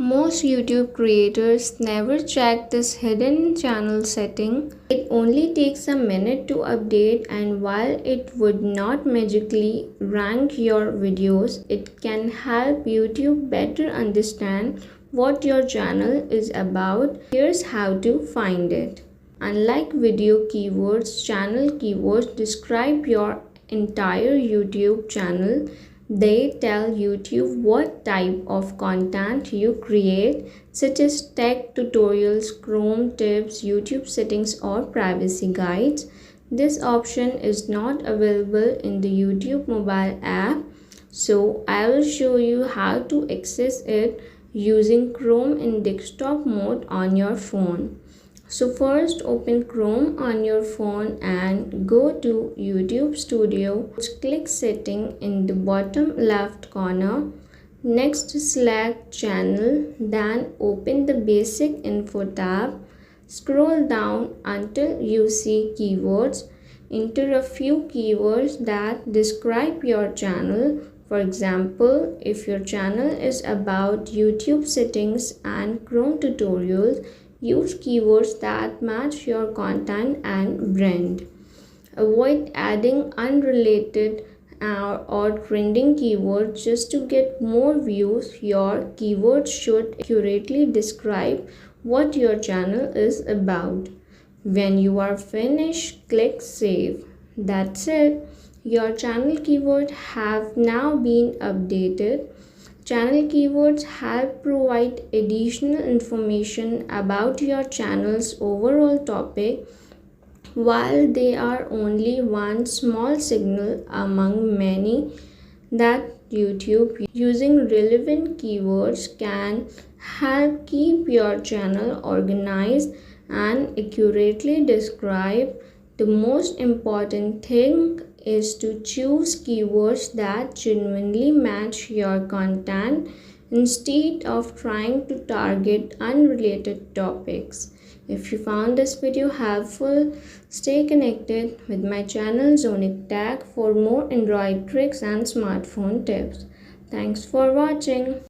Most YouTube creators never check this hidden channel setting. It only takes a minute to update, and while it would not magically rank your videos, it can help YouTube better understand what your channel is about. Here's how to find it. Unlike video keywords, channel keywords describe your entire YouTube channel. They tell YouTube what type of content you create, such as tech tutorials, Chrome tips, YouTube settings, or privacy guides. This option is not available in the YouTube mobile app, so I will show you how to access it using Chrome in desktop mode on your phone. So first open Chrome on your phone and go to YouTube Studio. Click setting in the bottom left corner. Next select channel, then open the basic info tab. Scroll down until you see keywords. Enter a few keywords that describe your channel. For example, if your channel is about YouTube settings and Chrome tutorials, use keywords that match your content and brand. Avoid adding unrelated or trending keywords just to get more views. Your keywords should accurately describe what your channel is about. When you are finished, click Save. That's it. Your channel keywords have now been updated. Channel keywords help provide additional information about your channel's overall topic. While they are only one small signal among many that YouTube using relevant keywords can help keep your channel organized and accurately describe. The most important thing is to choose keywords that genuinely match your content instead of trying to target unrelated topics. If you found this video helpful, stay connected with my channel Zonic Tech for more Android tricks and smartphone tips. Thanks for watching.